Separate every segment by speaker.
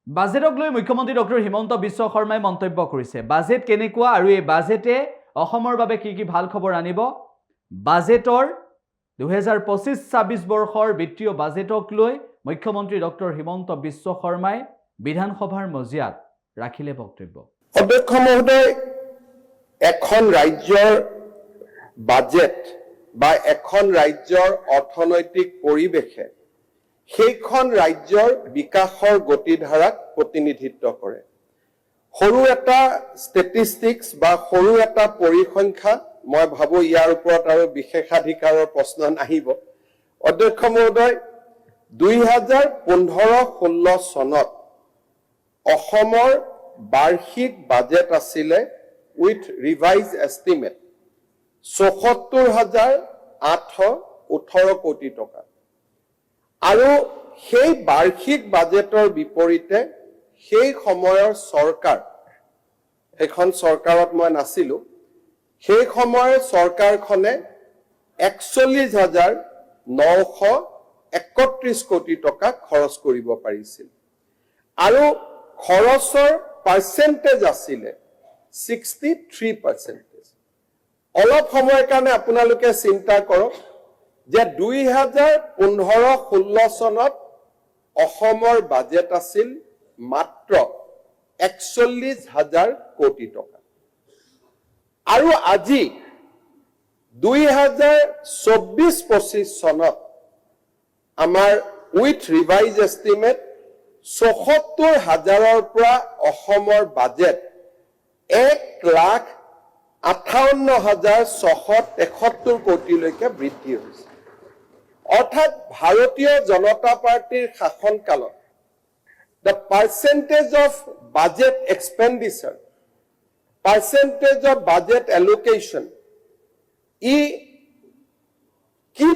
Speaker 1: বাজেটক লৈ মুখ্যমন্ত্ৰী ডক্টৰ হিমন্ত বিশ্ব শৰ্মাই মন্তব্য কৰিছে। বাজেট কেনেকুৱা আৰু এই বাজেটে অসমৰ বাবে কি ভাল খবৰ আনিব? বাজেটৰ 2025-26 বৰ্ষৰ বিত্তীয় বাজেটক লৈ মুখ্যমন্ত্ৰী ডক্টৰ হিমন্ত বিশ্ব শৰ্মাই বিধানসভাৰ মজিয়াত ৰাখিলে বক্তব্য।
Speaker 2: অধ্যক্ষ মহোদয়, এখন ৰাজ্যৰ বাজেট বা এখন ৰাজ্যৰ অৰ্থনৈতিক পৰিৱেশে সেইখন ৰাজ্যৰ বিকাশৰ গতিধাৰাক প্ৰতিনিধিত্ব কৰে। সৰু এটা ষ্টেটিষ্টিক্স বা সৰু এটা পৰিসংখ্যা মই ভাবো ইয়াৰ ওপৰত আৰু বিশেষাধিকাৰৰ প্ৰশ্ন নাহিব। অধ্যক্ষ মহোদয়, 2015-16 চনত অসমৰ বাৰ্ষিক বাজেট আছিলে উইথ ৰিভাইজ এষ্টিমেট 74,818 কোটি টকা। আৰু সেই বাৰ্ষিক বাজেটৰ বিপৰীতে সেই সময়ৰ চৰকাৰ, এখন চৰকাৰত মই নাছিলো, সেই সময়ৰ চৰকাৰখনে 41,931 কোটি টকা খৰচ কৰিব পাৰিছিল। আৰু খৰচৰ পাৰ্চেণ্টেজ আছিলে 63%। অলপ সময়ৰ কাৰণে আপোনালোকে চিন্তা কৰক যে 2015-16 চনত অসমৰ বাজেট আছিল মাত্ৰ 41,000 কোটি টকা। আৰু আজি 2024-25 চনত আমাৰ উইথ ৰিভাইজ এষ্টিমেট 74,000ৰ পৰা অসমৰ বাজেট 1,58,673 কোটিলৈকে বৃদ্ধি হৈছে। অৰ্থাৎ ভাৰতীয় জনতা পাৰ্টিৰ শাসনকালত the percentage of budget expenditure, percentage of budget allocation কি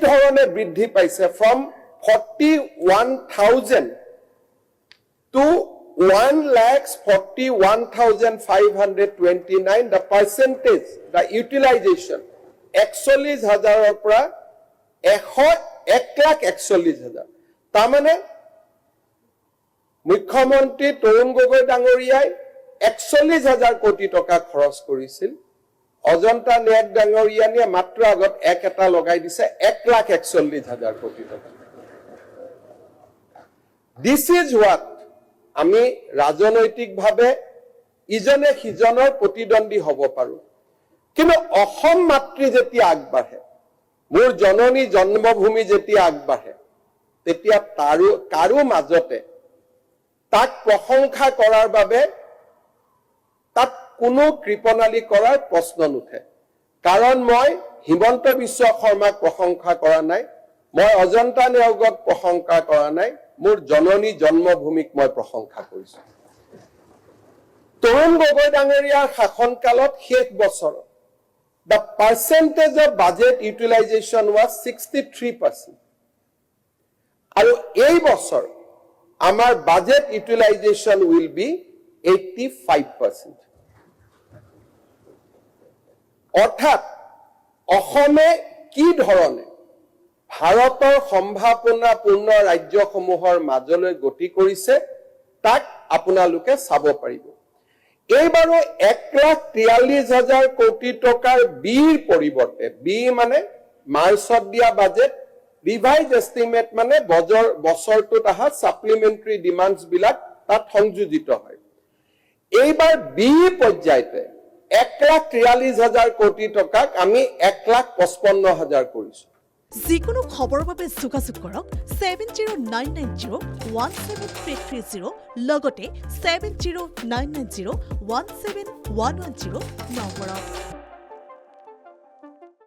Speaker 2: ধৰণে বৃদ্ধি পাইছে from 41,000 to 1,41,529, the percentage, the utilization 41,000ৰ পৰা 1,41,000। তাৰমানে মুখ্যমন্ত্ৰী তৰুণ গগৈ ডাঙৰীয়াই 41,000 কোটি টকা খৰচ কৰিছিল। অজন্তা নেক ডাঙৰীয়ানীয়ে মাত্ৰ আগত এটা লগাই দিছে 1,41,000 কোটি টকা। দিছ ইজ হোৱাট আমি ৰাজনৈতিকভাৱে ইজনে সিজনৰ প্ৰতিদ্বন্দ্বী হ'ব পাৰো, কিন্তু অসম মাতৃ যেতিয়া আগবাঢ়ে, মোৰ জননী জন্মভূমি যেতিয়া আগবাঢ়ে, তেতিয়া কাৰো মাজতে তাক প্ৰশংসা কৰাৰ বাবে তাত কোনো কৃপণালী কৰাৰ প্ৰশ্ন নুঠে। কাৰণ মই হিমন্ত বিশ্ব শৰ্মাক প্ৰশংসা কৰা নাই, মই অজন্তা নেওগক প্ৰশংসা কৰা নাই, মোৰ জননী জন্মভূমিক মই প্ৰশংসা কৰিছো। তৰুণ গগৈ ডাঙৰীয়াৰ শাসনকালত শেষ বছৰত the percentage of budget utilization was 63%. আৰু এই বছৰ আমাৰ বাজেট ইউটিলাইজেশ্যন উইল বি 85%। অৰ্থাৎ অসমে কি ধৰণে ভাৰতৰ সম্ভাৱনাপূৰ্ণ ৰাজ্যসমূহৰ মাজলৈ গতি কৰিছে তাক আপোনালোকে চাব পাৰিব। এইবাৰো 1,43,000 কোটি টকাৰ বিৰ পৰিৱৰ্তে, বি মানে মাৰ্চত দিয়া বাজেট, ৰিভাইজ এষ্টিমেট মানে বছৰটোত অহা ছাপ্লিমেণ্টাৰী ডিমাণ্ডছ বিলাক তাত সংযোজিত হয়। এইবাৰ বি পৰ্যায়তে 1,43,000 কোটি টকাক আমি 1,55,000 কৰিছো।
Speaker 3: যিকোনো খবৰৰ বাবে যোগাযোগ কৰক 7099017330 লগতে 7099017110 নম্বৰত।